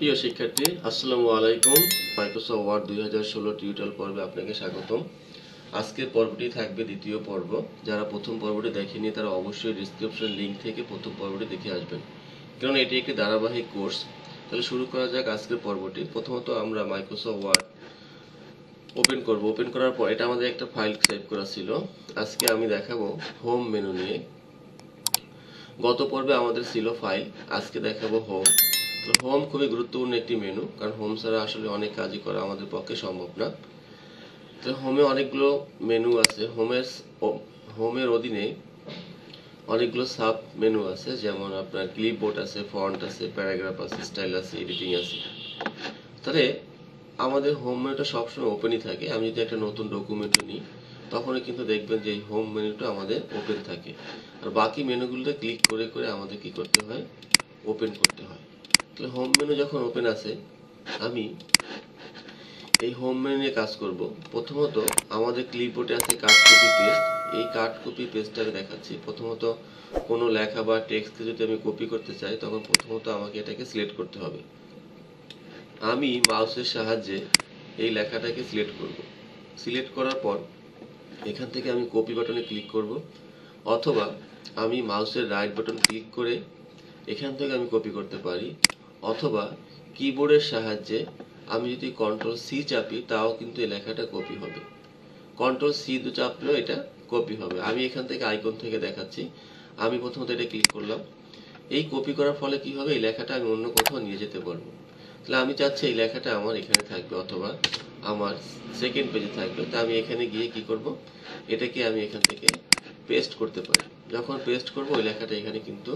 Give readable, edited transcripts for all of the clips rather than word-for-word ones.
প্রিয় শিক্ষার্থী, আসসালামু আলাইকুম। মাইক্রোসফট ওয়ার্ড 2016 টিউটোরিয়াল পর্বে আপনাকে স্বাগতম। আজকের পর্বটি থাকবে দ্বিতীয় পর্ব। যারা প্রথম পর্বটি দেখেনি তারা অবশ্যই ডেসক্রিপশন লিংক থেকে প্রথম পর্বটি দেখে আসবেন, কারণ এটি একটি ধারাবাহিক কোর্স। তাহলে শুরু করা যাক আজকের পর্বটি। প্রথমত আমরা মাইক্রোসফট ওয়ার্ড ওপেন করব। ওপেন করার পর এটা আমাদের একটা ফাইল সেভ করা ছিল। আজকে আমি দেখাবো হোম মেনু নিয়ে। গত পর্বে আমাদের ছিল ফাইল, আজকে দেখাবো হোম। হোম খুবই গুরুত্বপূর্ণ একটি মেনু, কারণ হোম ছাড়া আসলে অনেক কাজই করা আমাদের পক্ষে সম্ভব না। তো হোমে অনেকগুলো মেনু আছে। হোমের অধীনে অনেকগুলো সাব মেনু আছে, যেমন আপনার ক্লিপবোর্ড আছে, ফন্ট আছে, প্যারাগ্রাফ আছে, স্টাইল আছে, এডিটিং আছে। তাহলে আমাদের হোম মেনুটা সবসময় ওপেনই থাকে। আমি যদি একটা নতুন ডকুমেন্ট নিই তখনই কিন্তু দেখবেন যে এই হোম মেনুটা আমাদের ওপেন থাকে, আর বাকি মেনুগুলোতে ক্লিক করে করে আমাদের কি করতে হয়, ওপেন করতে হয়। তাহলে হোম মেনু যখন ওপেন আছে, আমি এই হোম মেনু নিয়ে কাজ করব। প্রথমত আমাদের ক্লিপবোর্ডে আছে কাট কপি পেস্ট। এই কাট কপি পেস্টটাকে দেখাচ্ছি। প্রথমত কোনো লেখা বা টেক্সটকে যদি আমি কপি করতে চাই, তখন প্রথমত আমাকে এটাকে সিলেক্ট করতে হবে। আমি মাউসের সাহায্যে এই লেখাটাকে সিলেক্ট করব। সিলেক্ট করার পর এখান থেকে আমি কপি বাটনে ক্লিক করব, অথবা আমি মাউসের রাইট বাটন ক্লিক করে এখান থেকে আমি কপি করতে পারি, অথবা কিবোর্ডের সাহায্যে আমি যদি কন্ট্রোল সি চাপি তাও কিন্তু এই লেখাটা কপি হবে। কন্ট্রোল সি চাপলেও এটা কপি হবে। আমি এখান থেকে আইকন থেকে দেখাচ্ছি। আমি প্রথমত এটা ক্লিক করলাম। এই কপি করার ফলে কি হবে, এই লেখাটা আমি অন্য কোথাও নিয়ে যেতে পারবো। তাহলে আমি চাচ্ছি এই লেখাটা আমার এখানে থাকবে, অথবা আমার সেকেন্ড পেজে থাকবে। তা আমি এখানে গিয়ে কি করব, এটাকে আমি এখান থেকে পেস্ট করতে পারি। যখন পেস্ট করব ওই লেখাটা এখানে কিন্তু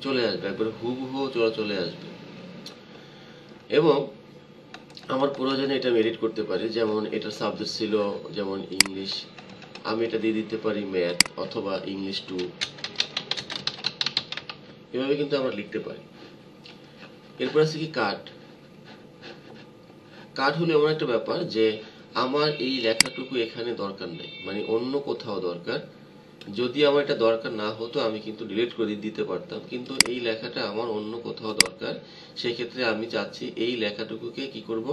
চলে আসবে, একবার হুবহু চলে আসবে। এবং আমার প্রয়োজনে এটা আমি এডিট করতে পারি। যেমন এটার সাবজেক্ট ছিল যেমন ইংলিশ, আমি এটা দিয়ে দিতে পারি ম্যাথ অথবা ইংলিশ 2। এভাবে কিন্তু আমরা লিখতে পারি। এরপর আছে কি কাট। কাট হলো এমন একটা ব্যাপার যে আমার এই লেখাটুকু এখানে দরকার নেই, মানে অন্য কোথাও দরকার। যদি আমার এটা দরকার না হতো আমি কিন্তু ডিলিট করে দিতে পারতাম, কিন্তু এই লেখাটা আমার অন্য কোথাও দরকার। সেই ক্ষেত্রে আমি চাচ্ছি এই লেখাটুকুকে কি করব,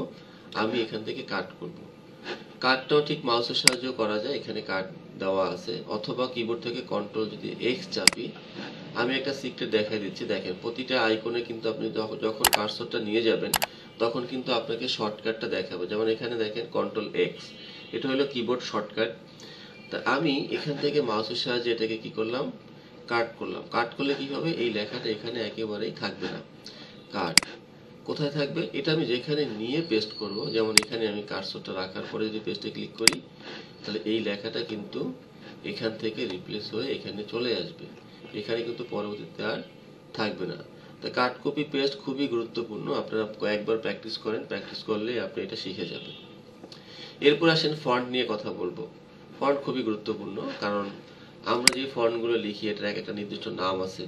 আমি এখান থেকে কাট করব। কাটটাও ঠিক মাউসের সাহায্যে করা যায়, এখানে কাট দেওয়া আছে, অথবা কিবোর্ড থেকে কন্ট্রোল যদি এক্স চাপি। আমি একটা সিক্রেট দেখাই দিচ্ছি। দেখেন প্রতিটা আইকনে কিন্তু আপনি যখন কার্সরটা নিয়ে যাবেন তখন কিন্তু আপনাকে শর্টকাটটা দেখাবে। যেমন এখানে দেখেন কন্ট্রোল এক্স, এটা হলো কিবোর্ড শর্টকাট। তা আমি এখান থেকে মাউসের সাহায্যে এটাকে কি করলাম, কাট করলাম। কাট করলে কি হবে, এই লেখাটা এখানে একেবারেই থাকবে না। কাট কোথায় থাকবে, এটা আমি যেখানে নিয়ে পেস্ট করব। যেমন এখানে আমি কার্সরটা রাখার পরে যদি পেস্টে ক্লিক করি, তাহলে এই লেখাটা কিন্তু এখান থেকে রিপ্লেস হয়ে এখানে চলে আসবে, এখানে কিন্তু পরবর্তীতে আর থাকবে না। তো কাট কপি পেস্ট খুবই গুরুত্বপূর্ণ। আপনারা কয়েকবার প্র্যাকটিস করেন, প্র্যাকটিস করলে আপনি এটা শিখে যাবেন। এরপর আসেন ফন্ট নিয়ে কথা বলবো। ফন্ট খুবই গুরুত্বপূর্ণ, কারণ আমরা যে ফন্টগুলো লিখি এটার একটা নির্দিষ্ট নাম আছে।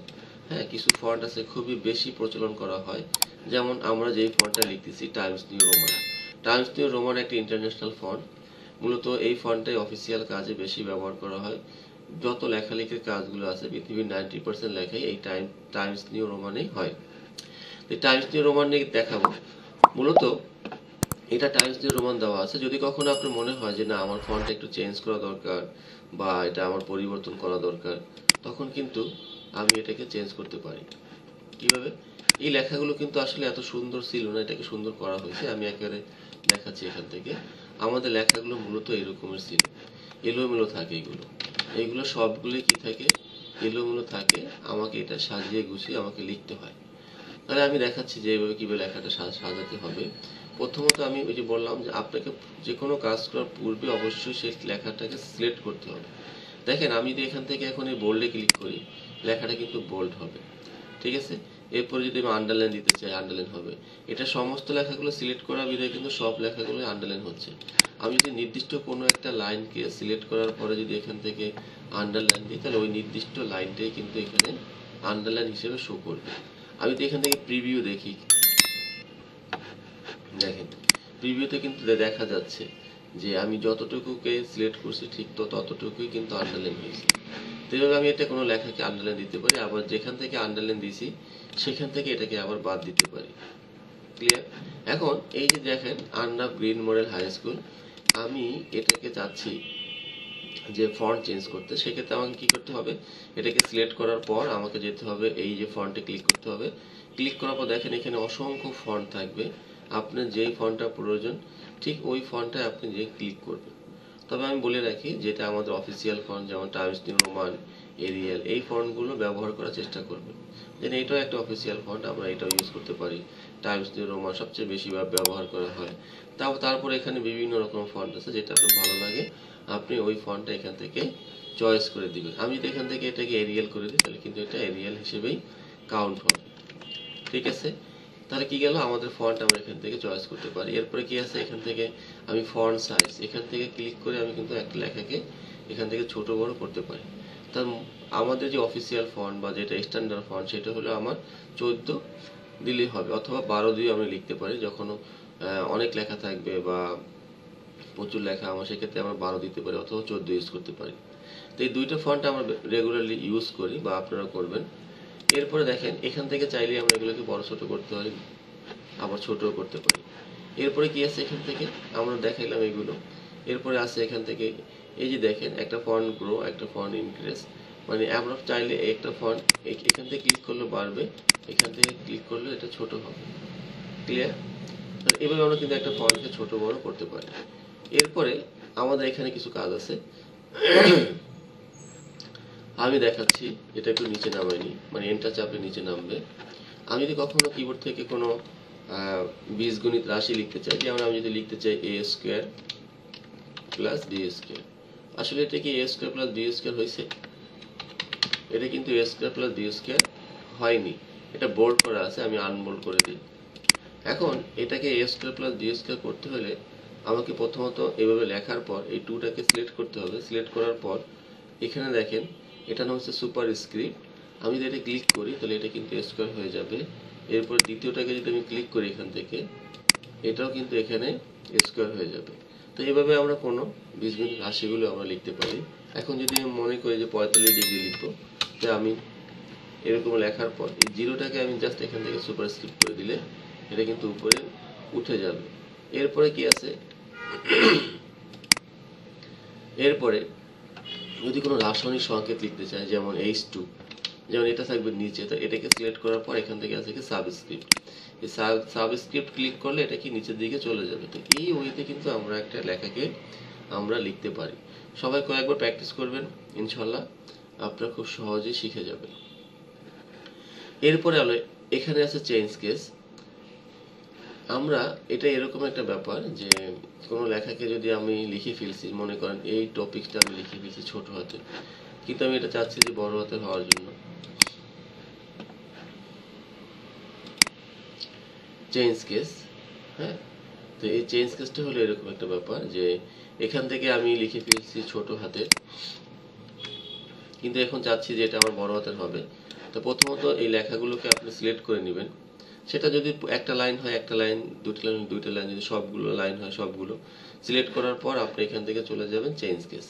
হ্যাঁ, কিছু ফন্ট আছে খুবই বেশি প্রচলন করা হয়। যেমন আমরা যেই ফন্টটা লিখতেছি Times new Roman. Times new Roman একটা ইন্টারন্যাশনাল ফন্ট। মূলত এই ফন্টটাই অফিসিয়াল কাজে বেশি ব্যবহার করা হয়। যত লেখালেখির কাজগুলো আছে পৃথিবীর 90% লেখাই এই টাইমস নিউ রোমানেই হয়। টাইমস নিউ রোমান নিয়ে দেখাবো। মূলত এটা টাইমস নিউ রোমান দেওয়া আছে। যদি কখনো আপনার মনে হয় যে না আমার ফন্টটা একটু চেঞ্জ করা দরকার বা এটা আমার পরিবর্তন করা দরকার, তখন কিন্তু আমি এটাকে চেঞ্জ করতে পারি। কিভাবে, এই লেখাগুলো কিন্তু আসলে এত সুন্দর ছিল না, এটাকে সুন্দর করা হয়েছে। আমি একেবারে দেখাচ্ছি এখান থেকে। আমাদের লেখাগুলো মূলত এরকমের ছিল, এলোমেলো থাকে। এইগুলো সবগুলোই কি থাকে, এলোমেলো থাকে। আমাকে এটা সাজিয়ে গুছিয়ে আমাকে লিখতে হয়। তাহলে আমি দেখাচ্ছি যে এইভাবে কিভাবে লেখাটা সাজাতে হবে। প্রথমত আমি ওই যে বললাম যে আপনাকে যে কোনো কাজ করার পূর্বে অবশ্যই সেই লেখাটাকে সিলেক্ট করতে হবে। দেখেন আমি যদি এখান থেকে এখন এই বোল্ডে ক্লিক করি, লেখাটা কিন্তু বোল্ড হবে, ঠিক আছে। এরপরে যদি আমি আন্ডারলাইন দিতে চাই, আন্ডারলাইন হবে। এটা সমস্ত লেখাগুলো সিলেক্ট করা বিধায় কিন্তু সব লেখাগুলো আন্ডারলাইন হচ্ছে। আমি যদি নির্দিষ্ট কোনো একটা লাইনকে সিলেক্ট করার পরে যদি এখান থেকে আন্ডারলাইন দিই, তাহলে ওই নির্দিষ্ট লাইনটাই কিন্তু এখানে আন্ডারলাইন হিসেবে শো করবে। আমি যদি এখান থেকে প্রিভিউ দেখি, দেখেন প্রিভিউতে কিন্তু দেখা যাচ্ছে যে আমি যতটুকুকে সিলেক্ট করছি ঠিক ততটুকুই কিন্তু আন্ডারলাইন হয়েছে। তো এভাবে আমি এটা কোনো লেখাকে আন্ডারলাইন দিতে পারি, আবার যেখান থেকে আন্ডারলাইন দিছি সেখান থেকে এটাকে আবার বাদ দিতে পারি। ক্লিয়ার? এখন এই যে দেখেন আর্নাব গ্রিন মডেল হাই স্কুল, আমি এটাকে চাচ্ছি যে ফন্ট চেঞ্জ করতে। সেক্ষেত্রে আমাকে কি করতে হবে, এটাকে সিলেক্ট করার পর আমাকে যেতে হবে এই যে ফন্টে ক্লিক করতে হবে। ক্লিক করার পর দেখেন এখানে অসংখ্য ফন্ট থাকবে, আপনার যেই ফন্টটা প্রয়োজন ঠিক ওই ফন্টটায় আপনি যে ক্লিক করবেন। তবে আমি বলে রাখি যেটা আমাদের অফিসিয়াল ফন্ট যেমন টাইমস নিউ রোমান, এরিয়াল, এই ফন্টগুলো ব্যবহার করার চেষ্টা করবেন। দেন এটাও একটা অফিসিয়াল ফন্ট, আমরা এটাও ইউজ করতে পারি। টাইমস নিউ রোমান সবচেয়ে বেশি ব্যবহার করা হয়। তারপর এখানে বিভিন্ন রকম ফন্ট আছে, যেটা আপনার ভালো লাগে আপনি ওই ফন্টটা এখান থেকে চয়েস করে দিবেন। আমি যদি এখান থেকে এটাকে এরিয়াল করে দিই তাহলে কিন্তু এটা এরিয়াল হিসেবেই কাউন্ট হবে। ঠিক আছে, তাহলে কি গেল, আমাদের ফন্ট আমরা এখান থেকে চয়েস করতে পারি। এরপরে কি আছে, এখান থেকে আমি ফন্ট সাইজ এখান থেকে ক্লিক করে আমি কিন্তু একটা লেখাকে এখান থেকে ছোট বড় করতে পারি। তার আমাদের যে অফিসিয়াল ফন্ট বা যেটা স্ট্যান্ডার্ড ফন্ট সেটা হলো আমার 14 দিলেই হবে, অথবা 12 দিয়ে আমি লিখতে পারি। যখন অনেক লেখা থাকবে বা প্রচুর লেখা আমার, সেক্ষেত্রে আমরা 12 দিতে পারি অথবা 14 ইউজ করতে পারি। তো এই দুইটা ফন্ট আমরা রেগুলারলি ইউজ করি বা আপনারা করবেন। এরপরে দেখেন এখান থেকে চাইলে আমরা এগুলোকে বড় ছোট করতে পারি, আবার ছোটও করতে পারি। এরপরে কি আছে, এখান থেকে আমরা দেখাইলাম এগুলো। এরপরে আছে এখান থেকে এই যে দেখেন একটা ফন্ট গ্রো, একটা ফন্ট ইনক্রিজ, মানে আমরা চাইলে একটা ফন্ট এখান থেকে ক্লিক করলে বাড়বে, এখান থেকে ক্লিক করলে এটা ছোট হবে। ক্লিয়ার? এভাবে আমরা কিন্তু একটা ফন্টকে ছোট বড় করতে পারি। এরপরে আমাদের এখানে কিছু কাজ আছে, আমি দেখাচ্ছি। এটা একটু নিচে নামাইনি, মানে এন্টার চাপে নিচে নামবে। আমি যদি কখনো কিবোর্ড থেকে কোনো বীজগণিত রাশি লিখতে চাই, যেমন আমি যদি লিখতে চাই a square plus b square, আসলে এটা কি a square plus b square হয়েছে? এটা কিন্তু a square plus b square হয়নি, এটা বোল্ড করা আছে, আমি আনবোল্ড করে দিই। এখন এটাকে a square plus b square করতে হলে আমাকে প্রথমত এভাবে লেখার পর এই 2টাকে সিলেক্ট করতে হবে। সিলেক্ট করার পর এখানে দেখেন এটা নাম হচ্ছে সুপার স্ক্রিপ্ট, আমি যদি এটা ক্লিক করি তাহলে এটা কিন্তু স্কয়ার হয়ে যাবে। এরপর দ্বিতীয়টাকে যদি আমি ক্লিক করি এখান থেকে, এটাও কিন্তু এখানে স্কয়ার হয়ে যাবে। তো এইভাবে আমরা কোনো বীজগণিত রাশিগুলো আমরা লিখতে পারি। এখন যদি আমি মনে করি যে 45 ডিগ্রি লিখবো, তো আমি এরকম লেখার পর এই জিরোটাকে আমি জাস্ট এখান থেকে সুপার স্ক্রিপ্ট করে দিলে এটা কিন্তু উপরে উঠে যাবে। এরপরে কি আছে, এরপরে যদি কোনো রাসায়নিক সংকেত লিখতে চাই যেমন H2, যেমন এটা থাকবে নিচে, তো এটাকে সিলেক্ট করার পর এখান থেকে আছে কি সাবস্ক্রিপ্ট, এই সাবস্ক্রিপ্ট ক্লিক করলে এটা কি নিচের দিকে চলে যাবে। তো এই ওয়েতে কিন্তু আমরা একটা লেখাকে আমরা লিখতে পারি। সবাই কয়েকবার প্র্যাকটিস করবেন, ইনশাল্লাহ আপনারা খুব সহজেই শিখে যাবেন। এরপরে হলো এখানে আছে চেঞ্জ কেস। আমরা এটা এরকম একটা ব্যাপার যে কোনো লেখাকে যদি আমি লিখে ফেলছি, মনে করেন এই টপিকটা আমি লিখে ফেলছি ছোট হাতে, কিন্তু আমি এটা চাচ্ছি যে বড় হাতের হওয়ার জন্য, চেঞ্জ কেস। হ্যাঁ, তো এই চেঞ্জ কেসটা হলো এরকম একটা ব্যাপার যে এখান থেকে আমি লিখে ফেলছি ছোট হাতের, কিন্তু এখন চাচ্ছি যে এটা আমার বড় হাতের হবে। তো প্রথমত এই লেখাগুলোকে আপনি সিলেক্ট করে নেবেন। সেটা যদি একটা লাইন হয় একটা লাইন, দুইটা লাইন, যদি সবগুলো লাইন হয় সবগুলো সিলেক্ট করার পর আপনি এখান থেকে চলে যাবেন চেঞ্জ কেস।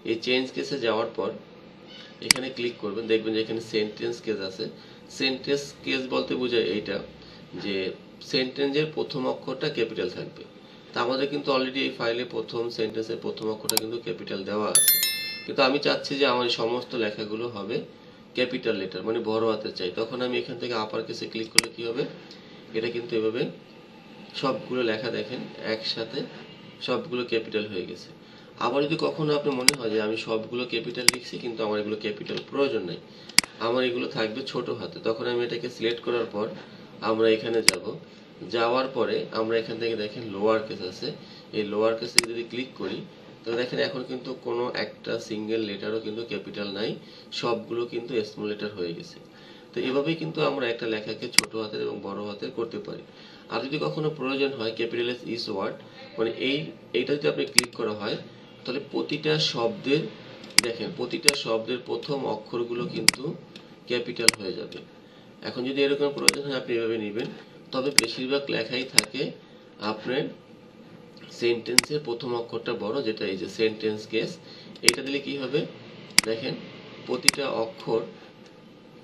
এই চেঞ্জ কেসে যাওয়ার পর এখানে ক্লিক করবেন, দেখবেন যে এখানে সেন্টেন্স কেস আছে। সেন্টেন্স কেস বলতে বোঝায় এইটা যে সেন্টেন্সের প্রথম অক্ষরটা ক্যাপিটাল থাকবে। তা আমাদের কিন্তু অলরেডি এই ফাইলে প্রথম সেন্টেন্সের প্রথম অক্ষরটা কিন্তু ক্যাপিটাল দেওয়া আছে, কিন্তু আমি চাচ্ছি যে আমার সমস্ত লেখাগুলো হবে ক্যাপিটাল লেটার, মানে বড় হাতের চাই। তখন আমি এখান থেকে আপার কেসে ক্লিক করলে কি হবে, এটা কিন্তু এভাবে সবগুলো লেখা দেখেন একসাথে সবগুলো ক্যাপিটাল হয়ে গেছে। আবার যদি কখনো আপনার মনে হয় যে আমি সবগুলো ক্যাপিটাল লিখছি কিন্তু আমার এগুলো ক্যাপিটাল প্রয়োজন নেই, আমার এগুলো থাকবে ছোট হাতে, তখন আমি এটাকে সিলেক্ট করার পর আমরা এখানে যাব। যাওয়ার পরে আমরা এখান থেকে দেখেন লোয়ার কেস আছে, এই লোয়ার কেসে যদি ক্লিক করি তো দেখেন এখন কিন্তু কোনো একটা সিঙ্গেল লেটারও কিন্তু ক্যাপিটাল নাই, সবগুলো কিন্তু স্মল লেটার হয়ে গেছে। তো এভাবেই কিন্তু আমরা একটা লেখাকে ছোট হাতের এবং বড় হাতের করতে পারি। আর যদি কখনো প্রয়োজন হয় ক্যাপিটাল এস ইজ ওয়ার্ড, মানে এইটা যদি আপনি ক্লিক করা হয় তাহলে প্রতিটা শব্দের দেখেন প্রতিটা শব্দের প্রথম অক্ষরগুলো কিন্তু ক্যাপিটাল হয়ে যাবে। এখন যদি এরকম প্রয়োজন হয় আপনি এভাবে নেবেন, তবে বেশিরভাগ লেখাই থাকে আপনার সেন্টেন্সের প্রথম অক্ষরটা বড়, যেটা এই যে সেন্টেন্স কেস। এটা দিলে কি হবে দেখেন প্রতিটা অক্ষর,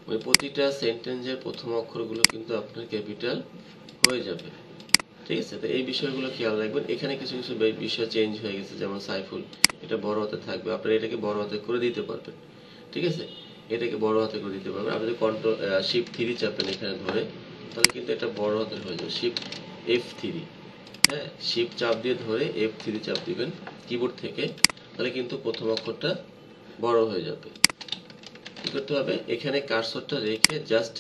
মানে প্রতিটা সেন্টেন্সের প্রথম অক্ষরগুলো কিন্তু আপনার ক্যাপিটাল হয়ে যাবে। ঠিক আছে, তো এই বিষয়গুলো খেয়াল রাখবেন। এখানে কিছু কিছু বিষয় চেঞ্জ হয়ে গেছে, যেমন সাইফুল, এটা বড় হাতে থাকবে, আপনারা এটাকে বড় হাতে করে দিতে পারবেন। ঠিক আছে, এটাকে বড় হাতে করে দিতে পারবেন। আপনি যদি কন্ট্রোল শিফট 3 চাপেন এখানে ধরে, তাহলে কিন্তু এটা বড় হাতের হয়ে যাবে। শিফট F3, হ্যাঁ, শিফট চাপ দিয়ে ধরে F3 চাপ দিবেন কিবোর্ড থেকে, তাহলে কিন্তু প্রথম অক্ষরটা বড় হয়ে যাবে। কি করতে হবে, এখানে কার্সরটা রেখে জাস্ট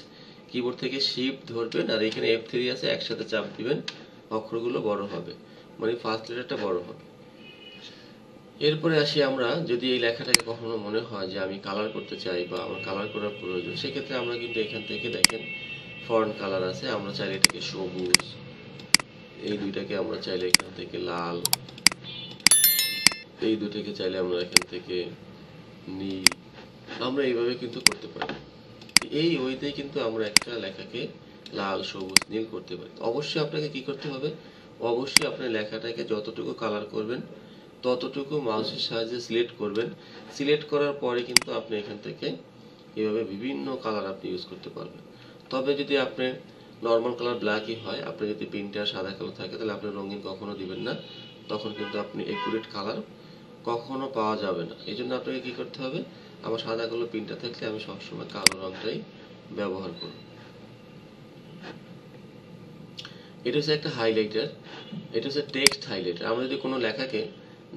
কিবোর্ড থেকে শিফট ধরবেন, আর এখানে F3 আছে, একসাথে চাপ দিবেন, অক্ষরগুলো বড় হবে, মানে ফার্স্ট লেটারটা বড় হবে। এরপরে আসি আমরা, যদি এই লেখাটাকে কখনো মনে হয় যে আমি কালার করতে চাই বা আমার কালার করার প্রয়োজন, সেক্ষেত্রে আমরা কিন্তু এখান থেকে দেখেন ফন্ট কালার আছে, আমরা চাইলে এটাকে সবুজ, এই দুইটাকে আমরা চাইলে এখান থেকে লাল, এই দুটাকে চাইলে আমরা এখান থেকে নীল, আমরা এইভাবে কিন্তু করতে পারি। এই ওয়েতে কিন্তু আমরা একটা লেখাকে লাল, সবুজ, নীল করতে পারি। অবশ্যই আপনাকে কি করতে হবে, অবশ্যই আপনার লেখাটাকে যতটুকু কালার করবেন ততটুকু মাউসের সাহায্যে সিলেক্ট করবেন। সিলেক্ট করার পরে কিন্তু আপনি এখান থেকে এভাবে বিভিন্ন কালার আপনি ইউজ করতে পারবেন। তবে যদি আপনার নর্মাল কালার ব্ল্যাকই হয়, আপনার যদি প্রিন্টটা সাদা কালার থাকে, তাহলে আপনি রঙিন কখনো দিবেন না, তখন কিন্তু আপনি একুরেট কালার কখনো পাওয়া যাবে না। এই জন্য আপনাকে কি করতে হবে, আমার সাদা কালো প্রিন্টার থাকলে আমি সবসময় কালো রঙটাই ব্যবহার করব। এটা হচ্ছে একটা হাইলাইটার, এটা হচ্ছে টেক্সট হাইলাইটার। আমরা যদি কোনো লেখাকে,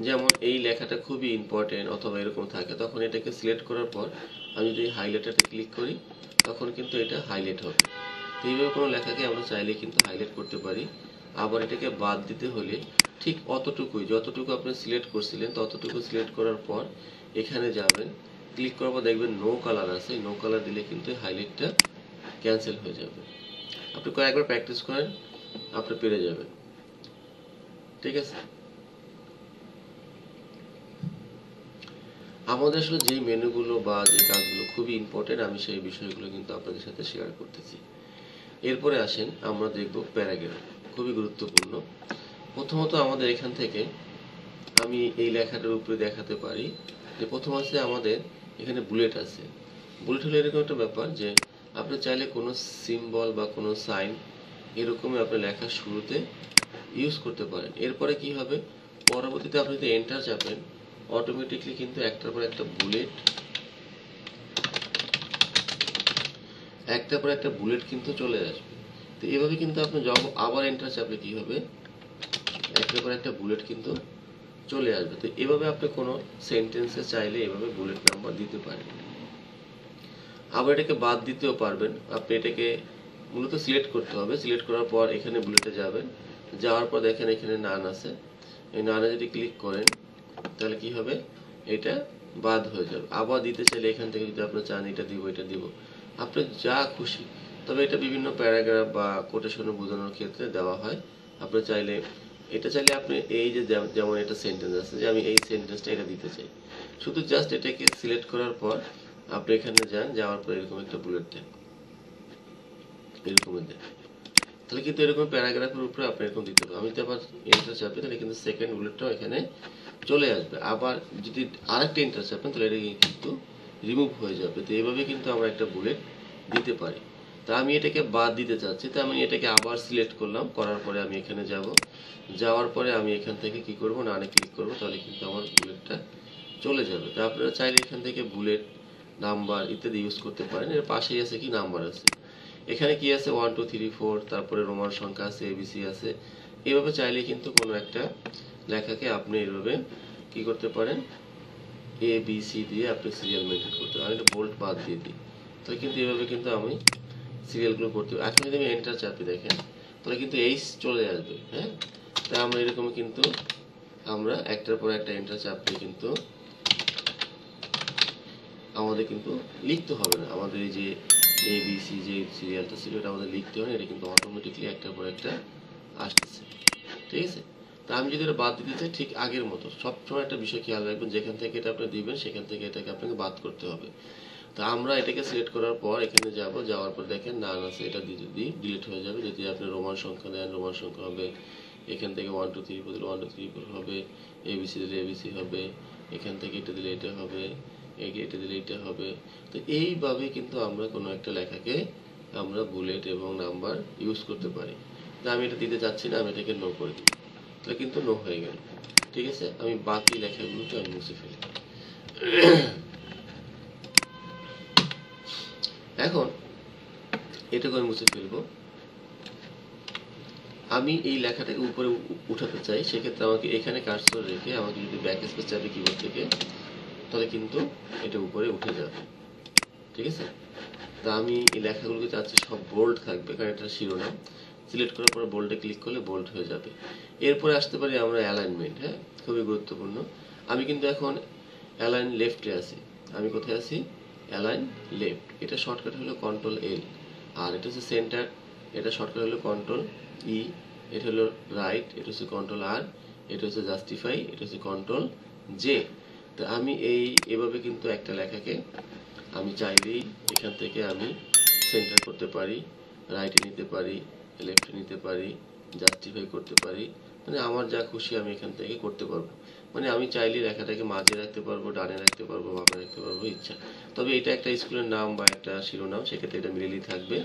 যেমন এই লেখাটা খুবই ইম্পর্টেন্ট অথবা এরকম থাকে, তখন এটাকে সিলেক্ট করার পর আমি যদি হাইলাইটারতে ক্লিক করি, তখন কিন্তু এটা হাইলাইট হবে। তো এইভাবে কোনো লেখাকে আমরা চাইলে কিন্তু হাইলাইট করতে পারি। আবার এটাকে বাদ দিতে হলে ঠিক অতটুকুই, যতটুকু আপনি সিলেক্ট করছিলেন ততটুকু সিলেক্ট করার পর এখানে যাবেন, ক্লিক করার পর দেখবেন নো কালার আছে, নো কালার দিলে কিন্তু হাইলাইটটা ক্যান্সেল হয়ে যাবে। আপনি কয়েকবার প্র্যাকটিস করেন, আপনি পেরে যাবেন। ঠিক আছে, আমাদের আসলে যেই মেনুগুলো বা যে কাজগুলো খুবই ইম্পর্টেন্ট, আমি সেই বিষয়গুলো কিন্তু আপনাদের সাথে শেয়ার করতেছি। এরপরে আসেন আমরা দেখব প্যারাগ্রাফ, খুবই গুরুত্বপূর্ণ। প্রথমত আমাদের এখান থেকে আমি এই লেখাটার উপরে দেখাতে পারি যে প্রথম আছে আমাদের এখানে বুলেট আছে। বুলেট হলো এরকম একটা ব্যাপার যে আপনি চাইলে কোনো সিম্বল বা কোনো সাইন এরকমই আপনি লেখার শুরুতে ইউজ করতে পারেন। এরপরে কি হবে, পরবর্তীতে আপনি যদি এন্টার চাপেন, অটোমেটিকলি কিন্তু একটার পর একটা বুলেট, একটার পর একটা বুলেট কিন্তু চলে আসবে। তো এভাবে কিন্তু আপনি আবার এন্টার চাপলে কি হবে, একটার পর একটা বুলেট কিন্তু চলে আসবে। তো এভাবে আপনি কোনো সেন্টেন্সে চাইলে এভাবে বুলেট নাম্বার দিতে পারেন। আবার এটাকে বাদ দিতেও পারবেন। আপনি এটাকে মূলত সিলেক্ট করতে হবে, সিলেক্ট করার পর এখানে বুলেটে যাবেন, যাওয়ার পর দেখেন এখানে নান আছে, এই নানে যদি ক্লিক করেন তাহলে কি হবে, এটা বাদ হয়ে যাবে। আবার দিতে চাইলে এখান থেকে যদি আপনি চান এটা দিব, এটা দিব, আপনি যা খুশি। তবে এটা বিভিন্ন প্যারাগ্রাফ বা কোটেশনে বোঝানোর ক্ষেত্রে দেওয়া হয়। আপনি চাইলে এটা চাইলে আপনি এই যে যেমন এটা সেন্টেন্স আছে, যে আমি এই সেন্টেন্সটা এটা দিতে চাই, শুধু জাস্ট এটাকে সিলেক্ট করার পর আপনি এখানে যান, যাওয়ার পর এরকম একটা বুলেট দেন, এরকম দেন, তাহলে কিন্তু এরকম প্যারাগ্রাফের উপরে আপনি এরকম দিতে হবে। আমি তো আবার এন্টার চাপি, তাহলে কিন্তু সেকেন্ড বুলেটটাও এখানে চলে আসবে। আবার যদি আরেকটা এন্টার চাপেন তাহলে এটা কিন্তু রিমুভ হয়ে যাবে। তো এইভাবে কিন্তু আমরা একটা বুলেট দিতে পারি। তা আমি এটাকে বাদ দিতে চাচ্ছি, তো আমি এটাকে আবার সিলেক্ট করলাম, করার পরে আমি এখানে যাব, যাওয়ার পরে আমি এখান থেকে কি করব, নানে ক্লিক করব, তাহলে কিন্তু আমার বুলেটটা চলে যাবে। তো আপনারা চাইলে এখান থেকে বুলেট, নাম্বার ইত্যাদি ইউজ করতে পারেন। এর পাশেই আছে কি নাম্বার আছে, এখানে কি আছে 1 2 3 4, তারপরে রোমান সংখ্যা আছে, এবিসি আছে। এভাবে চাইলে কিন্তু কোনো একটা লেখাকে আপনি এভাবে কি করতে পারেন, এ বি সি দিয়ে আপনি সিরিয়াল মেনটেন করতে পারেন। আমি এটা বোল্ট বাদ দিয়ে দিই, তাহলে কিন্তু এভাবে কিন্তু আমি সিরিয়ালগুলো করতে পারি। এখন যদি আমি এন্টার চাপি দেখেন, তাহলে কিন্তু এইচ চলে আসবে। হ্যাঁ, তাই আমরা এরকম কিন্তু আমরা একটার পর একটা এন্টার চাপলে কিন্তু আমাদের কিন্তু লিখতে হবে না। আমাদের এই যে এ বি সি যে সিরিয়ালটা ছিল এটা আমাদের লিখতে হবে না, এটা কিন্তু অটোমেটিকলি একটার পর একটা আসতেছে। ঠিক আছে, তা আমি যদি এটা বাদ দিতে চাই, ঠিক আগের মতো সবসময় একটা বিষয় খেয়াল রাখবেন, যেখান থেকে এটা আপনি দিবেন সেখান থেকে এটাকে আপনাকে বাদ করতে হবে। তা আমরা এটাকে সিলেক্ট করার পর এখানে যাব, যাওয়ার পর দেখেন নান আছে, এটা দিয়ে যদি ডিলিট হয়ে যাবে। যদি আপনি রোমান সংখ্যা দেন, রোমান সংখ্যা হবে। এখান থেকে 1 2 3 4 দিলে 1 2 3 4 হবে, এবিসি দিলে এবিসি হবে, এখান থেকে এটা দিলে এটা হবে, এটা দিলে এটা হবে। তো এইভাবে কিন্তু আমরা কোনো একটা লেখাকে আমরা বুলেট এবং নাম্বার ইউজ করতে পারি। আমি এটা দিতে চাচ্ছি না, আমি এটাকে নো করে দিই, তাহলে কিন্তু নো হয়ে গেল। ঠিক আছে, আমি বাকি লেখাগুলোকে আমি মুছে ফেলি। এখন এটাকে আমি মুছে ফেলবো। আমি এই লেখাটাকে উপরে উঠাতে চাই, সেক্ষেত্রে আমাকে এখানে কার্সর রেখে আমাকে যদি ব্যাক স্পেস চাপি কিবোর্ড থেকে, তাহলে কিন্তু এটা উপরে উঠে যাবে। ঠিক আছে, তা আমি এই লেখাগুলোকে চাচ্ছি সব বোল্ড থাকবে, কারণ এটা শিরোনাম। সিলেক্ট করার পর বোল্ডে ক্লিক করলে বোল্ড হয়ে যাবে। এরপরে আসতে পারি আমরা অ্যালাইনমেন্ট। হ্যাঁ, খুবই গুরুত্বপূর্ণ। আমি কিন্তু এখন অ্যালাইন লেফটে আছি। আমি কোথায় আছি? Align left. এটা শর্টকাট হলো কন্ট্রোল এল। আর এটা হচ্ছে সেন্টার, এটা শর্টকাট হলো কন্ট্রোল ই। এটা হলো রাইট, এটা হচ্ছে কন্ট্রোল আর। এটা হচ্ছে জাস্টিফাই, এটা হচ্ছে কন্ট্রোল জে। তো আমি এভাবে কিন্তু একটা লেখাকে আমি চাইলেই এখান থেকে আমি সেন্টার করতে পারি, রাইটে নিতে পারি, লেফটে নিতে পারি, জাস্টিফাই করতে পারি। মানে আমার যা খুশি আমি এখান থেকে করতে পারবো। মানে আমি চাইলে লেখাটাকে মাঝে রাখতে পারবো, ডানে রাখতে পারবো, বামে রাখতে পারবো, ইচ্ছা। তবে এটা একটা স্কুলের নাম বা একটা শিরোনাম, সেক্ষেত্রে এটা মিলেই থাকবে।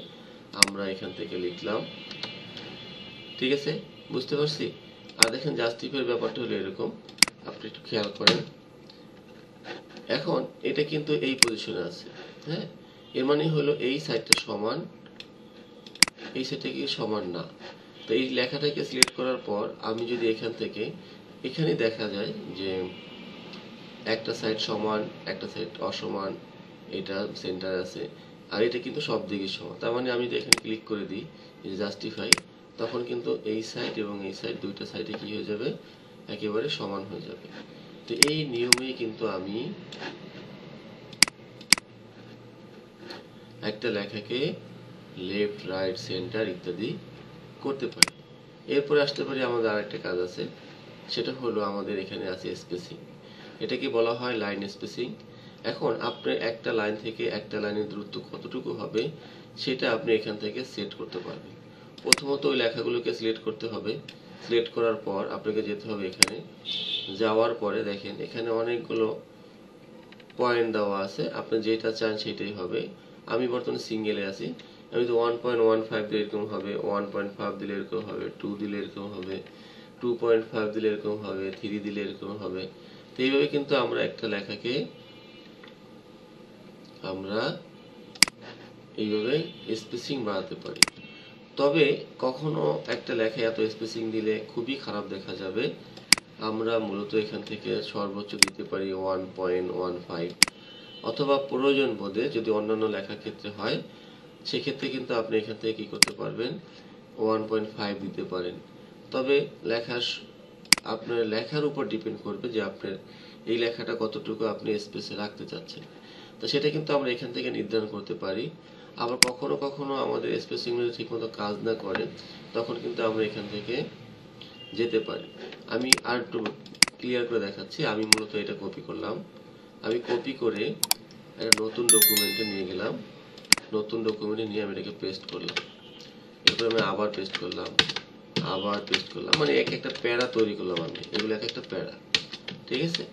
আমরা এখান থেকে লিখলাম। ঠিক আছে, বুঝতে পারছি। আর দেখেন জাস্টিফাইয়ের ব্যাপারটা হলো এরকম, আপনি একটু খেয়াল করেন। এখন এটা কিন্তু এই পজিশনে আছে। হ্যাঁ, এর মানে হলো এই সাইডটা সমান, এই সাইডটা কি সমান না। তো এই লেখাটাকে সিলেক্ট করার পর আমি যদি এখান থেকে, এখানে দেখা যায় যে একটা সাইড সমান, একটা সাইড অসমান, এটা সেন্টার আছে, আর এটা কিন্তু সব দিকে সমান। তার মানে আমি যদি এখানে ক্লিক করে দিই যে জাস্টিফাই, তখন কিন্তু এই সাইড এবং এই সাইড দুইটা সাইডে কি হয়ে যাবে? একেবারে সমান হয়ে যাবে। তো এই নিয়মেই কিন্তু আমি একটা লেখাকে লেফট, রাইট, সেন্টার ইত্যাদি করতে পারি। এরপরে আসতে পারি আমাদের আরেকটা কাজ আছে, সেটা হলো আমাদের এখানে আছে স্পেসিং। এটাকে বলা হয় লাইন স্পেসিং। এখন আপনার একটা লাইন থেকে একটা লাইনের দূরত্ব কতটুকু হবে সেটা আপনি এখান থেকে সেট করতে পারবেন। প্রথমত ওই লেখাগুলোকে সিলেক্ট করতে হবে। সিলেক্ট করার পর আপনাকে যেতে হবে এখানে। যাওয়ার পরে দেখেন এখানে অনেকগুলো পয়েন্ট দেওয়া আছে, আপনি যেটা চান সেটাই হবে। আমি বর্তমানে সিঙ্গেলে আছি, আমি তো 1.15 দিলে এরকম হবে, 1.5 দিলে এরকম হবে, 2 দিলে এরকম হবে, 2.5 দিলে এরকম হবে, 3 দিলে এরকম হবে। তো এইভাবে কিন্তু আমরা একটা লেখাকে আমরা এইভাবে স্পেসিং বাড়াতে পারি। তবে কখনো একটা লেখায় এত স্পেসিং দিলে খুবই খারাপ দেখা যাবে। আমরা মূলত এখান থেকে সর্বোচ্চ দিতে পারি 1.15, অথবা প্রয়োজন বোধে যদি অন্যান্য লেখার ক্ষেত্রে হয় সেক্ষেত্রে কিন্তু আপনি এখান থেকে কি করতে পারবেন? 1.5 দিতে পারেন। তবে আপনার লেখার উপর ডিপেন্ড করবে যে আপনার এই লেখাটা কতটুকু আপনি স্পেসে রাখতে চাচ্ছেন। তো সেটা কিন্তু আমরা এখান থেকে নির্ধারণ করতে পারি। আবার কখনো কখনো আমাদের স্পেসিং যদি ঠিকমতো কাজ না করে, তখন কিন্তু আমরা এখান থেকে যেতে পারি। আমি আর একটু ক্লিয়ার করে দেখাচ্ছি। আমি মূলত এটা কপি করলাম। আমি কপি করে একটা নতুন ডকুমেন্টে নিয়ে গেলাম। নতুন ডকুমেন্টে নিয়ে আমি এটাকে পেস্ট করলাম। এরপর আমি আবার পেস্ট করলাম, আবার পেস্ট করলাম, মানে এক একটা প্যারা তৈরি করলাম আমি। এগুলো এক একটা প্যারা। ঠিক আছে,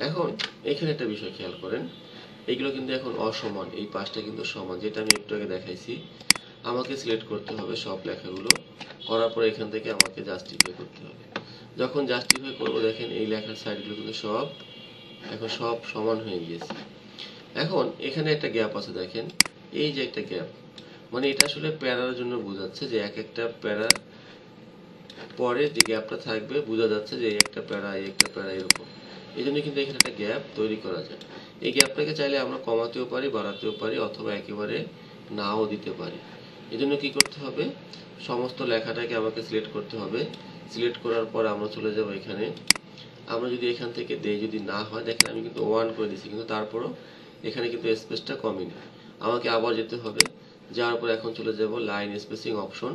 এখন এখানে একটা বিষয় খেয়াল করেন, এইগুলো কিন্তু এখন অসমান, এই পাশটা কিন্তু সমান, যেটা আমি একটু আগে দেখাইছি। আমাকে সিলেক্ট করতে হবে সব লেখাগুলো, করার পর এখান থেকে আমাকে জাস্টিফাই করতে হবে। যখন জাস্টিফাই করব দেখেন এই লেখার সাইডগুলো কিন্তু সব এখন সব সমান হয়ে গিয়েছে। এখন এখানে একটা গ্যাপ আছে দেখেন, এই যে একটা গ্যাপ, মানে এটা আসলে প্যারার জন্য বোঝাচ্ছে যে এক একটা প্যারার পরে যে গ্যাপটা থাকবে বোঝা যাচ্ছে যে এই একটা প্যারা, এই একটা প্যারা, এরকম। এই জন্য কিন্তু এখানে একটা গ্যাপ তৈরি করা যায়। এই গ্যাপটাকে চাইলে আমরা কমাতেও পারি, বাড়াতেও পারি, অথবা একেবারে নাও দিতে পারি। এই জন্য কি করতে হবে? সমস্ত লেখাটাকে আমাকে সিলেক্ট করতে হবে। সিলেক্ট করার পর আমরা চলে যাব এখানে। আমরা যদি এখান থেকে দেই, যদি না হয়, দেখেন আমি কিন্তু 1 করে দিচ্ছি, কিন্তু তারপরও এখানে কিন্তু স্পেসটা কমেনি। আমাকে আবার যেতে হবে। যাওয়ার পর এখন চলে যাব লাইন স্পেসিং অপশন।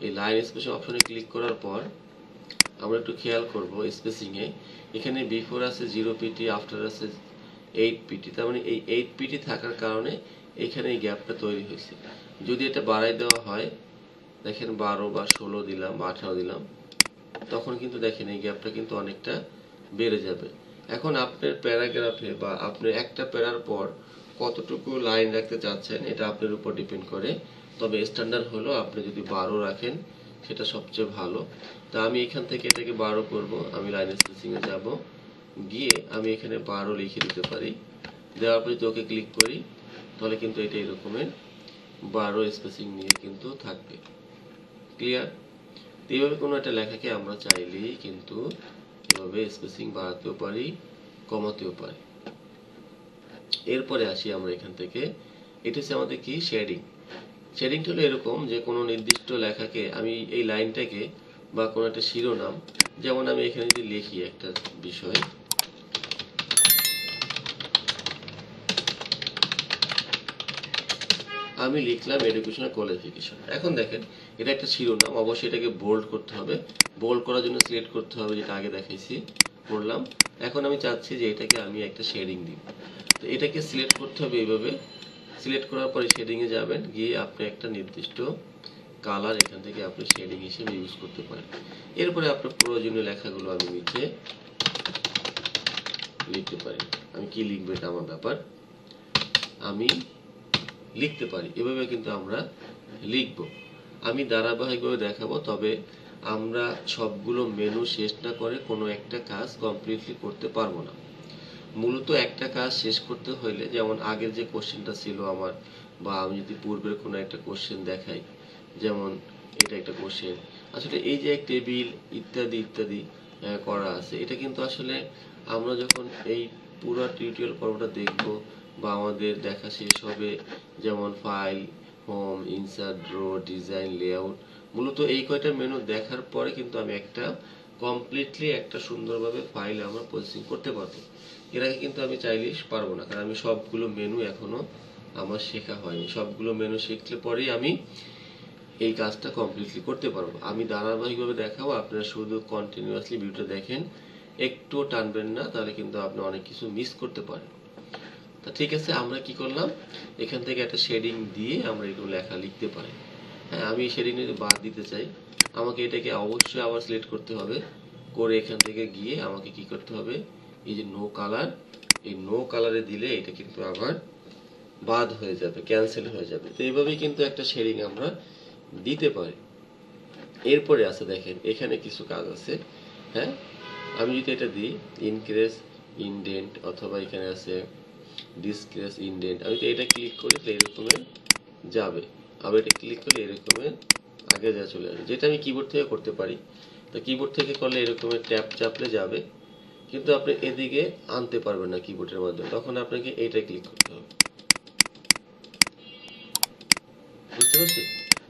এই লাইন স্পেসিং অপশনে ক্লিক করার পর আমরা একটু খেয়াল করব স্পেসিংয়ে, এখানে বিফোর আছে 0 পিটি, আফটার আছে 8 পিটি। তার মানে এই 8 পিটি থাকার কারণে এখানে এই গ্যাপটা তৈরি হয়েছে। যদি এটা বাড়াই দেওয়া হয়, দেখেন 12 বা 16 দিলাম বা 18 দিলাম, তখন কিন্তু দেখেন এই গ্যাপটা কিন্তু অনেকটা বেড়ে যাবে। এখন আপনার প্যারাগ্রাফে বা আপনার একটা প্যারার পর কতটুকু লাইন রাখতে চাচ্ছেন এটা আপনার উপর ডিপেন্ড করে। তবে স্ট্যান্ডার্ড হলো আপনি যদি 12 রাখেন সেটা সবচেয়ে ভালো। তা আমি এখান থেকে এটাকে 12 করব, আমি লাইন স্পেসিংয়ে যাব, গিয়ে আমি এখানে 12 লিখে দিতে পারি। দেওয়ার পরে যদি ওকে ক্লিক করি তাহলে কিন্তু এটা এরকমের 12 স্পেসিং নিয়ে কিন্তু থাকবে। ক্লিয়ার? এইভাবে কোনো একটা লেখাকে আমরা চাইলেই কিন্তু এভাবে স্পেসিং বাড়াতেও পারি, কমাতেও পারি। এরপরে আসি আমরা এখান থেকে, এটা হচ্ছে আমাদের কি শেডিং। শেডিংটা হলো এরকম যে কোনো নির্দিষ্ট লেখাকে আমি এই লাইনটাকে বা কোনো একটা শিরোনাম, যেমন আমি এখানে যদি লিখি একটা বিষয়, আমি লিখলাম এডুকেশনাল কোয়ালিফিকেশন। এখন দেখেন এটা একটা শিরোনাম, অবশ্যই এটাকে বোল্ড করতে হবে। বোল্ড করার জন্য সিলেক্ট করতে হবে, যেটা আগে দেখাইছি, করলাম। এখন আমি চাচ্ছি যে এটাকে আমি একটা শেডিং দিব। তো এটাকে সিলেক্ট করতে হবে এইভাবে। সিলেক্ট করার পরে শেডিংয়ে যাবেন, গিয়ে আপনি একটা নির্দিষ্ট কালার এখান থেকে আপনি শেডিং হিসেবে ইউজ করতে পারেন। এরপরে আপনার প্রয়োজনীয় লেখাগুলো আমি নিচে লিখতে পারি। আমি কি লিখবো এটা আমার ব্যাপার, আমি লিখতে পারি। এভাবে কিন্তু আমরা লিখব। আমি ধারাবাহিকভাবে দেখাবো, তবে আমরা সবগুলো মেনু শেষ না করে কোনো একটা কাজ কমপ্লিটলি করতে পারবো না। মূলত একটা কাজ শেষ করতে হলে, যেমন আগের যে কোশ্চেনটা ছিল আমার, বা আমি যদি পূর্বের কোনো একটা কোশ্চেন দেখাই, যেমন এটা একটা কোশ্চেন, আসলে এই যে টেবিল ইত্যাদি ইত্যাদি করা আছে, এটা কিন্তু আসলে আমরা যখন এই পুরো টিউটোরিয়াল পর্বটা দেখব বা আমাদের দেখা শেষ হবে, যেমন file, home, insert, draw, design, layout, মূলত এই কয়টা মেনু দেখার পরে কিন্তু আমি একটা কমপ্লিটলি একটা সুন্দরভাবে ফাইল আমরা প্রসেসিং করতে পারবো। এর আগে কিন্তু আমি চাইলেই পারবো না, কারণ আমি সবগুলো মেনু এখনো আমার শেখা হয়নি। সবগুলো মেনু শিখলে পরেই আমি এই কাজটা কমপ্লিটলি করতে পারবো। আমি ধারাবাহিকভাবে দেখাবো, আপনারা শুধু কন্টিনিউয়াসলি ভিডিওটা দেখেন, একটুও টানবেন না, তাহলে কিন্তু আপনি অনেক কিছু মিস করতে পারেন। তা ঠিক আছে, আমরা কি করলাম, এখান থেকে একটা শেডিং দিয়ে আমরা এগুলো লেখা লিখতে পারি। হ্যাঁ, আমি এই শেডিং যদি বাদ দিতে চাই, আমাকে এটাকে অবশ্যই আবার সিলেক্ট করতে হবে, করে এখান থেকে গিয়ে আমাকে কি করতে হবে, এই যে নো কালার, এই নো কালারে দিলে এটা কিন্তু আবার বাদ হয়ে যাবে, ক্যান্সেল হয়ে যাবে। তো এইভাবেই কিন্তু একটা শেডিং আমরা দিতে পারি। এরপরে আছে দেখেন এখানে কিছু কাজ আছে। হ্যাঁ, আমি যদি এটা দিই ইনক্রেস ইনডেন্ট, অথবা এখানে আছে ডিসক্রেস ইনডেন্ট, আমি তো এটা ক্লিক করি তো এরকমের যাবে, আবার এটা ক্লিক করলে এরকমের আগে যা চলে আসবে, যেটা আমি কিবোর্ড থেকে করতে পারি। তো কিবোর্ড থেকে করলে এরকমের ট্যাপ চাপলে যাবে, কিন্তু আপনি এদিকে আনতে পারবেন না কিবোর্ডের মাধ্যমে, তখন আপনাকে এইটা ক্লিক করতে হবে। বুঝতে পারছি?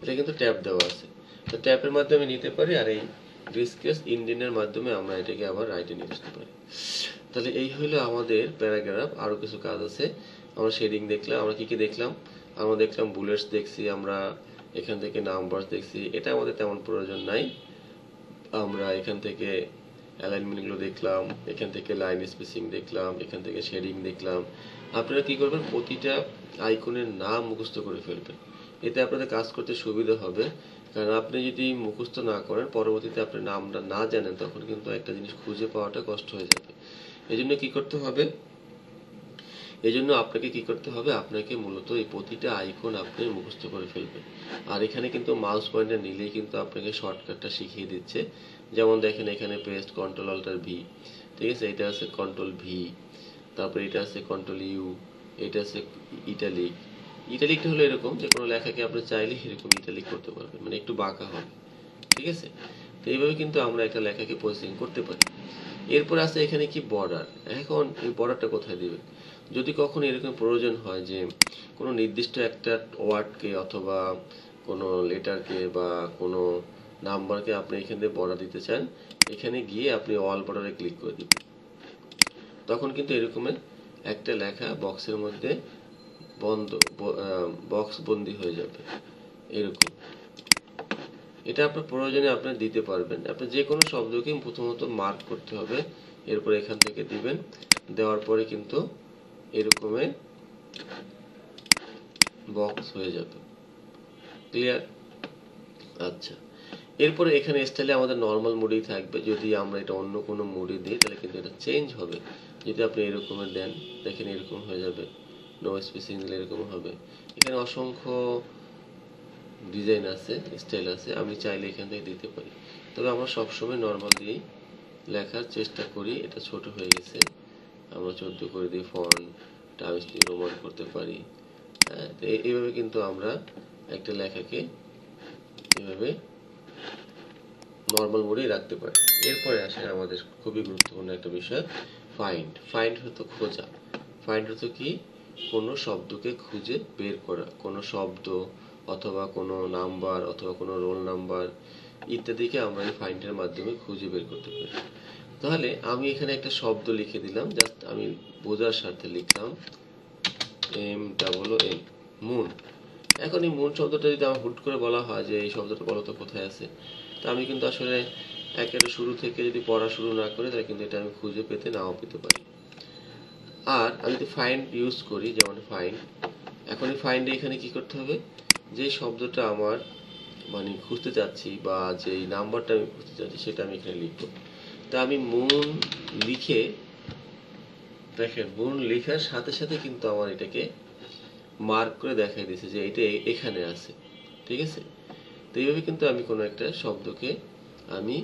এটা কিন্তু ট্যাপ দেওয়া আছে, তো ট্যাপের মাধ্যমে নিতে পারি, আর এই ডিসক্রেস ইনডেন্টের মাধ্যমে আমরা এটাকে আবার রাইটে নিয়ে আসতে পারি। তাহলে এই হলো আমাদের প্যারাগ্রাফ। আরো কিছু কাজ আছে। আমরা শেডিং দেখলাম, আমরা কি কি দেখলাম, আমরা দেখলাম বুলেটস দেখছি, আমরা এখান থেকে নাম্বার দেখছি, এটা আমাদের তেমন প্রয়োজন নাই। আমরা এখান থেকে অ্যালাইনমেন্টগুলো দেখলাম, এখান থেকে লাইন স্পেসিং দেখলাম, এখান থেকে শেডিং দেখলাম। আপনারা কি করবেন, প্রতিটা আইকনের নাম মুখস্থ করে ফেলবেন, এতে আপনাদের কাজ করতে সুবিধা হবে। কারণ আপনি যদি মুখস্থ না করেন, পরবর্তীতে আপনি নামটা না জানেন, তখন কিন্তু একটা জিনিস খুঁজে পাওয়াটা কষ্ট হয়ে যাবে। এই জন্য কি করতে হবে, এই জন্য আপনাকে কি করতে হবে, আপনাকে মূলত এই প্রতিটা আইকন আপনি মুখস্থ করে ফেলবেন। আর এখানে কিন্তু মাউস পয়েন্টার নিলেই কিন্তু আপনাকে শর্টকাটটা শিখিয়ে দিচ্ছে। যেমন দেখেন এখানে পেস্ট, কন্ট্রোল অল্টার ভি, ঠিক আছে, এটা আছে কন্ট্রোল ভি, তারপরে এটা আছে কন্ট্রোল ইউ, এটা আছে ইটালিক। ইটালিকটা হলো এরকম যে কোনো লেখাকে আপনি চাইলে এরকম ইটালিক করতে পারবেন, মানে একটু বাঁকা হবে, ঠিক আছে। তো এইভাবে কিন্তু আমরা একটা লেখাকে প্রসেসিং করতে পারি। এরপর আছে এখানে কি বর্ডার। এখন এই বর্ডারটা কোথায় দিবেন, যদি কখনো এরকম প্রয়োজন হয় যে কোনো নির্দিষ্ট একটা ওয়ার্ডকে অথবা কোনো লেটারকে বা কোনো নাম্বারকে আপনি এখান থেকে বর্ডার দিতে চান, এখানে গিয়ে আপনি অল বর্ডারে ক্লিক করে দিবেন, তখন কিন্তু এরকমের একটা লেখা বক্সের মধ্যে বন্ধ, বক্স বন্দি হয়ে যাবে এরকম। এটা আপনার প্রয়োজনে আপনি দিতে পারবেন। আপনি যে কোনো শব্দকে প্রথমত মার্ক করতে হবে, এরপর এখান থেকে দিবেন, দেওয়ার পরে কিন্তু এরকমের বক্স হয়ে যাবে। ক্লিয়ার? আচ্ছা, এরপরে এখানে স্টাইলে আমাদের নর্মাল মোডেই থাকবে। যদি আমরা এটা অন্য কোনো মোডে দিই তাহলে কিন্তু এটা চেঞ্জ হবে। যদি আপনি এরকমের দেন, দেখেন এরকম হয়ে যাবে। নো স্পেসিং দিলে এরকম হবে। এখানে অসংখ্য ডিজাইন আছে, স্টাইল আছে, আমি চাইলে এখান থেকে দিতে পারি। তবে আমরা সবসময় নর্মাল দিয়েই লেখার চেষ্টা করি। এটা ছোট হয়ে গেছে, আমরা 14 করে দিই। ফন্ট টাইমস নিউ রোমান করতে পারি। হ্যাঁ, তো এইভাবে কিন্তু আমরা একটা লেখাকে এভাবে নর্মাল মোডেই রাখতে পারি। এরপরে আসে আমাদের খুবই গুরুত্বপূর্ণ একটা বিষয়, ফাইন্ড। ফাইন্ড হতো খোঁজা। ফাইন্ড হতো কি, কোনো শব্দকে খুঁজে বের করা। কোনো শব্দ অথবা কোনো নাম্বার অথবা কোনো রোল নাম্বার ইত্যাদিকে আমরা এই ফাইন্ডের মাধ্যমে খুঁজে বের করতে পারি। তাহলে আমি এখানে একটা শব্দ লিখে দিলাম, জাস্ট আমি বোঝার স্বার্থে লিখলাম MOON, মুন। এখন এই মুন শব্দটা যদি আমার হুট করে বলা হয় যে এই শব্দটা বলো তো কোথায় আছে, তা আমি কিন্তু আসলে একেবারে শুরু থেকে যদি পড়া শুরু না করে, তাহলে কিন্তু এটা আমি খুঁজে পেতে নাও পেতে পারি। আর আমি যদি ফাইন্ড ইউজ করি, যেমন ফাইন্ড, এখন এই ফাইন্ডে এখানে কি করতে হবে, যে শব্দটা আমার মানে খুঁজতে চাচ্ছি বা যেই নাম্বারটা আমি খুঁজতে চাচ্ছি সেটা আমি এখানে লিখবো। তা আমি মুন লিখে, দেখেন মুন লেখার সাথে সাথে কিন্তু আমার এটাকে মার্ক করে দেখাই দিয়েছে যে এটা এখানে আছে। ঠিক আছে, তো এইভাবে কিন্তু আমি কোনো একটা শব্দকে আমি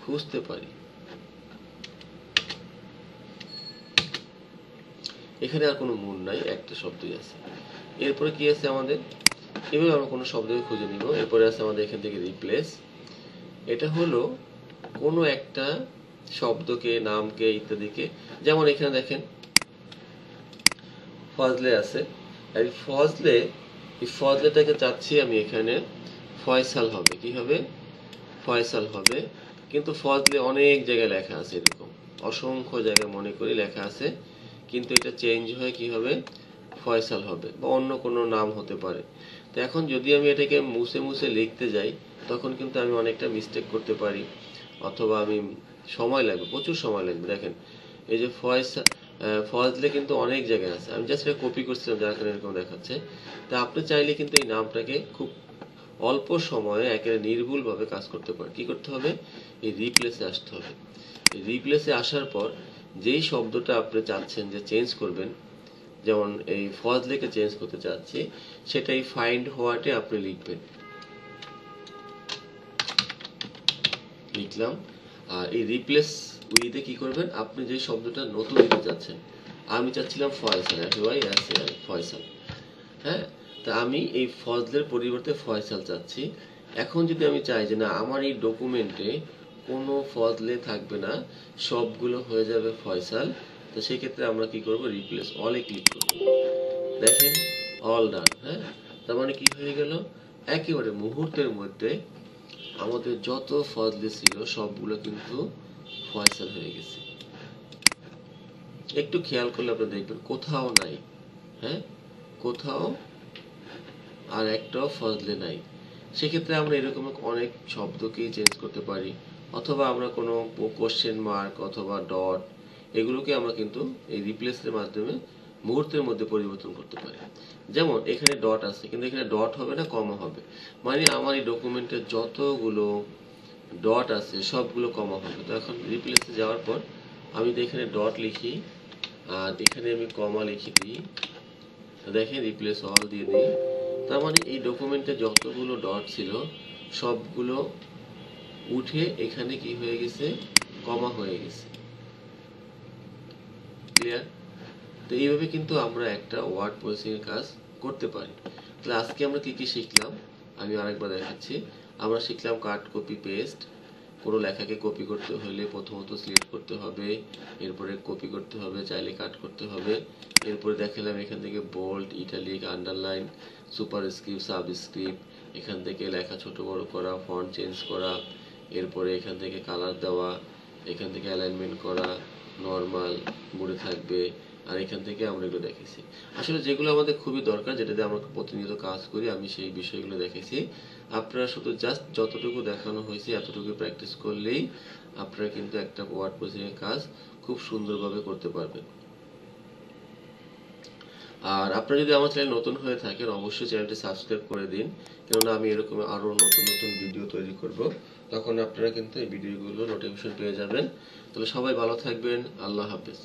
খুঁজতে পারি। এখানে আর কোনো মুন নাই, একটা শব্দই আছে। এরপরে কি আছে আমাদের, এভাবে আমরা কোনো শব্দকে খুঁজে নিব। এরপরে আছে আমাদের এখান থেকে রিপ্লেস। এটা হলো কোনো একটা শব্দকে, নামকে ইত্যাদিকে, যেমন এখানে দেখেন ফজলে আছে, আর এই ফজলেটাকে চাচ্ছি আমি এখানে ফয়সাল হবে। কি হবে, ফয়সাল হবে। কিন্তু ফজলে অনেক জায়গায় লেখা আছে, এরকম অসংখ্য জায়গায় মনে করি লেখা আছে, কিন্তু এটা চেঞ্জ হয়ে কি হবে, ফয়সাল হবে, বা অন্য কোনো নাম হতে পারে। তো এখন যদি আমি এটাকে মুছে মুছে লিখতে যাই, তখন কিন্তু আমি অনেকটা মিস্টেক করতে পারি, অথবা আমি সময় লাগবে, প্রচুর সময় লাগবে। দেখেন এই যে ফজলে কিন্তু অনেক জায়গায় আছে, আমি জাস্ট এটা কপি করছিলাম যার কারণে এরকম দেখাচ্ছে। তা আপনি চাইলে কিন্তু এই নামটাকে খুব অল্প সময়ে একেবারে নির্ভুলভাবে কাজ করতে পারেন। কি করতে হবে, এই রিপ্লেসে আসতে হবে। এই রিপ্লেসে আসার পর যেই শব্দটা আপনি চাচ্ছেন যে চেঞ্জ করবেন, যেমন এই ফজলেকে চেঞ্জ করতে চাচ্ছি, সেটাই ফাইন্ড হওয়াতে আপনি লিখবেন, লিখলাম। আর এই রিপ্লেস উইথে কি করবেন, আপনি যে শব্দটা নতুন দিতে চাচ্ছেন, আমি চাচ্ছিলাম ফয়সাল, ফয়সাল। হ্যাঁ, তা আমি এই ফজলের পরিবর্তে ফয়সাল চাচ্ছি। এখন যদি আমি চাই যে না, আমার এই ডকুমেন্টে কোনো ফজলে থাকবে না, সবগুলো হয়ে যাবে ফয়সাল, তো সেক্ষেত্রে আমরা কি করব, রিপ্লেস অলে ক্লিক করব। দেখেন অল ডান। হ্যাঁ, তার মানে কি হয়ে গেল, একেবারে মুহূর্তের মধ্যে আমাদের যত ফজলে ছিল সবগুলো কিন্তু ফয়সাল হয়ে গেছে। একটু খেয়াল করলে আপনি দেখবেন কোথাও নাই। হ্যাঁ, কোথাও আর একটাও ফজলে নাই। সেক্ষেত্রে আমরা এরকম অনেক শব্দকেই চেঞ্জ করতে পারি, অথবা আমরা কোনো কোশ্চেন মার্ক অথবা ডট, এগুলোকে আমরা কিন্তু এই রিপ্লেসের মাধ্যমে মুহূর্তের মধ্যে পরিবর্তন করতে পারি। যেমন এখানে ডট আছে, কিন্তু এখানে ডট হবে না, কমা হবে। মানে আমার এই ডকুমেন্টের যতগুলো ডট আছে সবগুলো কমা হবে। তো এখন রিপ্লেসে যাওয়ার পর আমি যদি এখানে ডট লিখি আর এখানে আমি কমা লিখে দিই, দেখেন রিপ্লেস অল দিয়ে দিই, তার মানে এই ডকুমেন্টে যতগুলো ডট ছিল সবগুলো উঠে এখানে কি হয়ে গেছে, কমা হয়ে গেছে। ক্লিয়ার? তো এইভাবে কিন্তু আমরা একটা ওয়ার্ড প্রসেসিং এর কাজ করতে পারি। তাহলে আজকে আমরা কি কি শিখলাম আমি আরেকবার দেখাচ্ছি। আমরা শিখলাম কাট, কপি, পেস্ট। কোনো লেখাকে কপি করতে হলে প্রথমত সিলেক্ট করতে হবে, এরপরে কপি করতে হবে, চাইলে কাট করতে হবে। এরপরে দেখালাম এখান থেকে bold, italic, underline, superscript, subscript, এখান থেকে লেখা ছোট বড় করা, ফন্ট চেঞ্জ করা, এরপরে এখান থেকে কালার দেওয়া, এখান থেকে অ্যালাইনমেন্ট করা, নর্মাল মোডে থাকবে। আর এখান থেকে আমরা এগুলো দেখেছি। আসলে যেগুলো আমাদের খুবই দরকার, যেটাতে আমরা প্রতিনিয়ত কাজ করি, আমি সেই বিষয়গুলো দেখেছি। আপনারা শুধু জাস্ট যতটুকু দেখানো হয়েছে এতটুকু প্র্যাকটিস করলেই আপনারা কিন্তু একটা ওয়ার্ড প্রসেসিং এর কাজ খুব সুন্দরভাবে করতে পারবেন। আর আপনারা যদি আমার চ্যানেল নতুন হয়ে থাকেন, অবশ্যই চ্যানেলটি সাবস্ক্রাইব করে দিন, কেননা আমি এরকম আরো নতুন নতুন ভিডিও তৈরি করব। তখন আপনারা কিন্তু এই ভিডিওগুলো নোটিফিকেশন পেয়ে যাবেন। তাহলে সবাই ভালো থাকবেন। আল্লাহ হাফেজ।